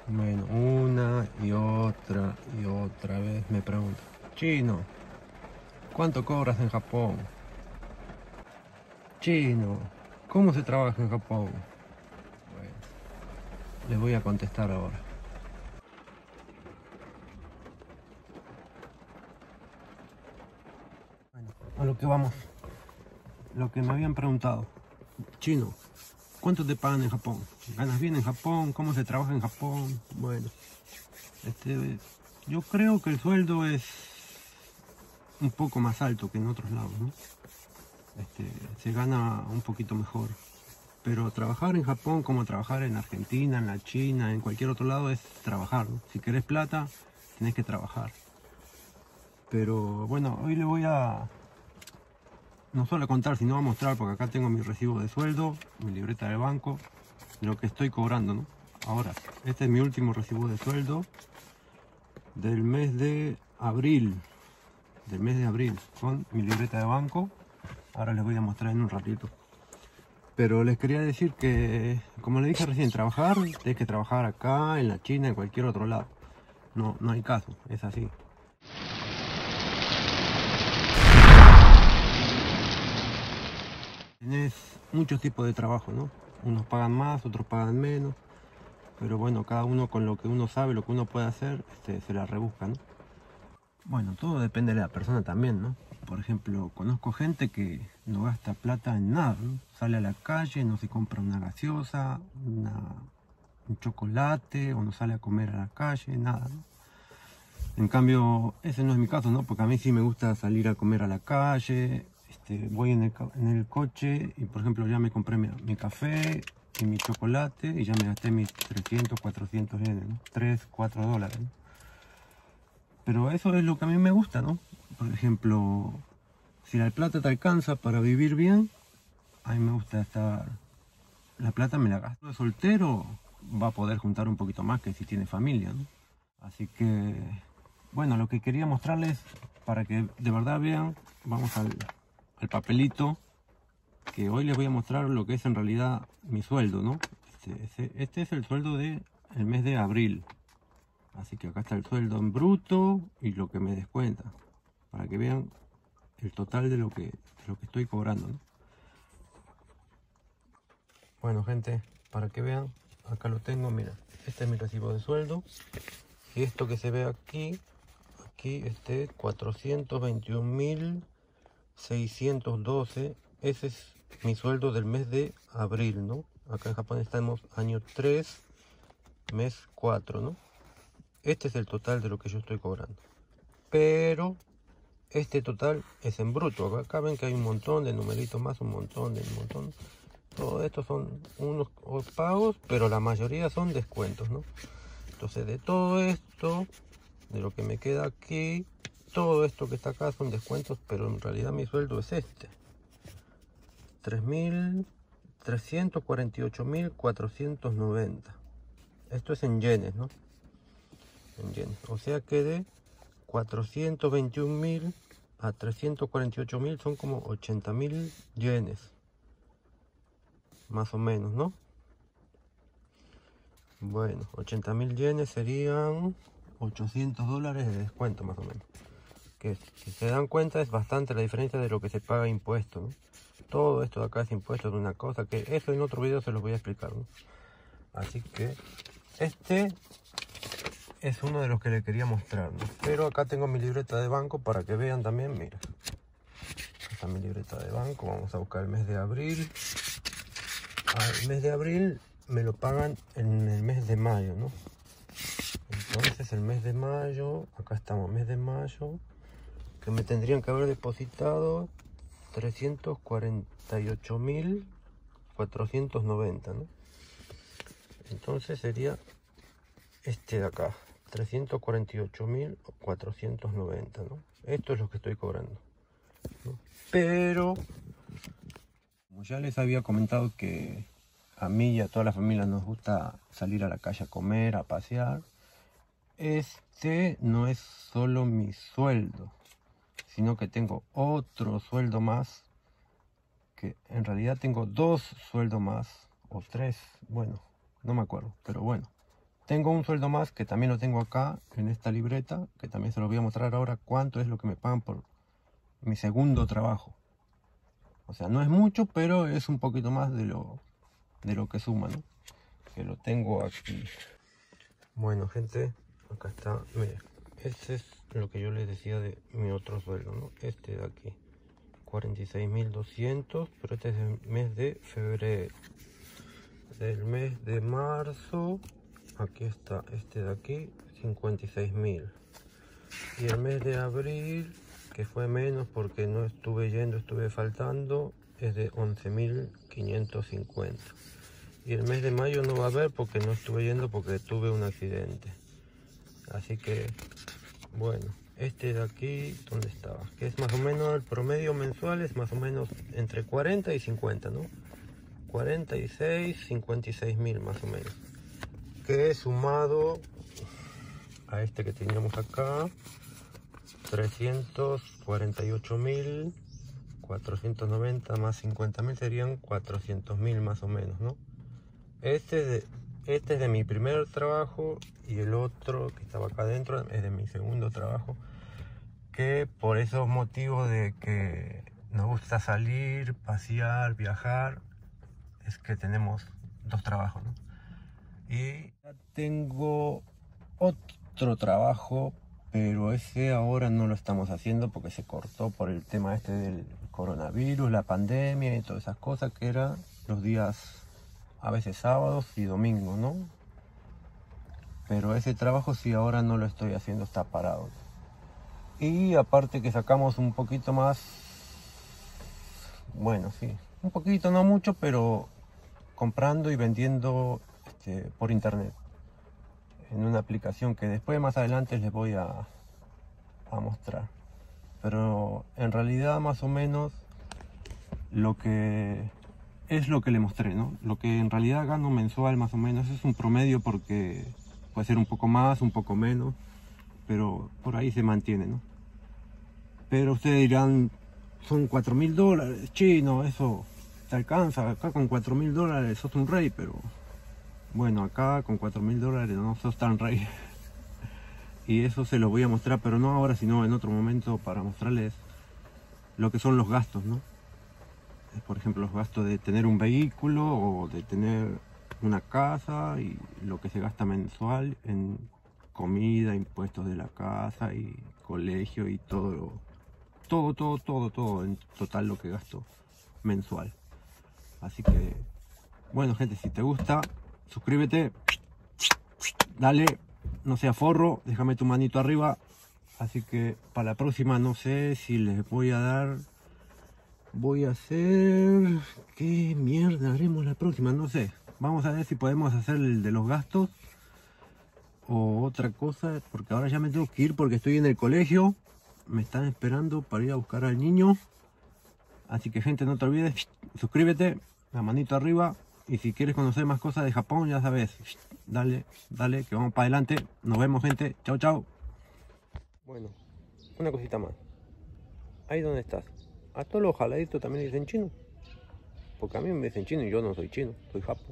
Bueno, una y otra vez me pregunto, chino, ¿cuánto cobras en Japón? Chino, ¿cómo se trabaja en Japón? Bueno, les voy a contestar ahora. Bueno, a lo que vamos. Lo que me habían preguntado. Chino, ¿cuánto te pagan en Japón? ¿Ganas bien en Japón? ¿Cómo se trabaja en Japón? Bueno, yo creo que el sueldo es un poco más alto que en otros lados, ¿no? Se gana un poquito mejor. Pero trabajar en Japón como trabajar en Argentina, en la China, en cualquier otro lado es trabajar, ¿no? Si querés plata, tenés que trabajar. Pero bueno, hoy le voy a no solo a contar, sino a mostrar, porque acá tengo mi recibo de sueldo, mi libreta de banco, lo que estoy cobrando, ¿no? Ahora, este es mi último recibo de sueldo del mes de abril. Con mi libreta de banco. Ahora les voy a mostrar en un ratito. Pero les quería decir que, como les dije recién, trabajar, tienes que trabajar acá, en la China, en cualquier otro lado. No hay caso, es así. Tienes muchos tipos de trabajo, ¿no? Unos pagan más, otros pagan menos. Pero bueno, cada uno con lo que uno sabe, lo que uno puede hacer, se la rebusca, ¿no? Bueno, todo depende de la persona también, ¿no? Por ejemplo, conozco gente que no gasta plata en nada, ¿no? Sale a la calle, no se compra una gaseosa, un chocolate, o no sale a comer a la calle, nada, ¿no? En cambio, ese no es mi caso, ¿no? Porque a mí sí me gusta salir a comer a la calle, voy en el coche y, por ejemplo, ya me compré mi café y mi chocolate y ya me gasté mis 300, 400 yenes, ¿no? 3, 4 dólares, ¿no? Pero eso es lo que a mí me gusta, ¿no? Por ejemplo, si la plata te alcanza para vivir bien, a mí me gusta estar... La plata me la gasto. El soltero va a poder juntar un poquito más que si tiene familia, ¿no? Así que, bueno, lo que quería mostrarles, para que de verdad vean, vamos al papelito, que hoy les voy a mostrar lo que es en realidad mi sueldo, ¿no? Este es el sueldo del mes de abril. Así que acá está el sueldo en bruto y lo que me descuenta, para que vean el total de lo que estoy cobrando, ¿no? Bueno, gente, para que vean, acá lo tengo, mira, este es mi recibo de sueldo. Y esto que se ve aquí 421.612, ese es mi sueldo del mes de abril, ¿no? Acá en Japón estamos año 3, mes 4, ¿no? Este es el total de lo que yo estoy cobrando. Pero este total es en bruto. Acá ven que hay un montón de numeritos más, un montón. Todo esto son unos pagos, pero la mayoría son descuentos, ¿no? Entonces de todo esto, de lo que me queda aquí, todo esto que está acá son descuentos, pero en realidad mi sueldo es este. 348.490. Esto es en yenes, ¿no? En yenes. O sea que de 421.000 a 348.000 son como 80.000 yenes. Más o menos, ¿no? Bueno, 80.000 yenes serían 800 dólares de descuento, más o menos. Que si se dan cuenta es bastante la diferencia de lo que se paga impuesto, ¿no? Todo esto de acá es impuesto de una cosa, que eso en otro video se los voy a explicar, ¿no? Así que este es uno de los que les quería mostrar, ¿no? Pero acá tengo mi libreta de banco para que vean también, mira. Acá está mi libreta de banco, vamos a buscar el mes de abril. El mes de abril me lo pagan en el mes de mayo, ¿no? Entonces el mes de mayo, acá estamos, mes de mayo, que me tendrían que haber depositado 348.490, ¿no? Entonces sería este de acá, 348.490, ¿no? Esto es lo que estoy cobrando, ¿no? Pero, como ya les había comentado que a mí y a toda la familia nos gusta salir a la calle a comer, a pasear, este no es solo mi sueldo, sino que tengo otro sueldo más, que en realidad tengo dos sueldos más, o tres, bueno, no me acuerdo, pero bueno, tengo un sueldo más que también lo tengo acá en esta libreta, que también se lo voy a mostrar ahora cuánto es lo que me pagan por mi segundo trabajo. O sea, no es mucho, pero es un poquito más de lo que suma, ¿no? Que lo tengo aquí. Bueno, gente, acá está. Miren, este es lo que yo les decía de mi otro sueldo, ¿no? Este de aquí, 46.200, pero este es el mes de febrero. Del mes de marzo, aquí está, este de aquí, 56.000. Y el mes de abril, que fue menos porque no estuve yendo, estuve faltando, es de 11.550. Y el mes de mayo no va a haber porque no estuve yendo porque tuve un accidente. Así que, bueno, este de aquí, ¿dónde estaba? Que es más o menos el promedio mensual, es más o menos entre 40 y 50, ¿no? 46, 56.000 más o menos. Que sumado a este que teníamos acá, 348.490 más 50.000 serían 400.000 más o menos, ¿no? Este es de mi primer trabajo y el otro que estaba acá adentro es de mi segundo trabajo, que por esos motivos de que nos gusta salir, pasear, viajar, es que tenemos dos trabajos, ¿no? Y tengo otro trabajo, pero ese ahora no lo estamos haciendo porque se cortó por el tema este del coronavirus, la pandemia y todas esas cosas, que eran los días, a veces sábados y domingos, ¿no? Pero ese trabajo sí ahora no lo estoy haciendo, está parado. Y aparte que sacamos un poquito más, bueno, sí, un poquito, no mucho, pero comprando y vendiendo por internet en una aplicación que después más adelante les voy a mostrar. Pero en realidad más o menos lo que es lo que le mostré, ¿no? Lo que en realidad gano mensual más o menos es un promedio, porque puede ser un poco más, un poco menos, pero por ahí se mantiene, ¿no? Pero ustedes dirán, son $4.000, chino, eso te alcanza. Acá con $4.000 sos un rey, pero bueno, acá con $4.000 no sos tan rey. Y eso se lo voy a mostrar, pero no ahora, sino en otro momento, para mostrarles lo que son los gastos, ¿no? Por ejemplo, los gastos de tener un vehículo o de tener una casa, y lo que se gasta mensual en comida, impuestos de la casa y colegio y todo, en total lo que gasto mensual. Así que, bueno, gente, si te gusta, suscríbete, dale, no sea forro, déjame tu manito arriba. Así que para la próxima no sé si les voy a dar, voy a hacer, ¿qué mierda haremos la próxima? No sé, vamos a ver si podemos hacer el de los gastos o otra cosa, porque ahora ya me tengo que ir porque estoy en el colegio, me están esperando para ir a buscar al niño. Así que, gente, no te olvides, suscríbete, la manito arriba, y si quieres conocer más cosas de Japón, ya sabes, dale, que vamos para adelante. Nos vemos, gente, chao, chao. Bueno, una cosita más, ahí donde estás, a todos los jaladitos también dicen chino, porque a mí me dicen chino y yo no soy chino, soy japo.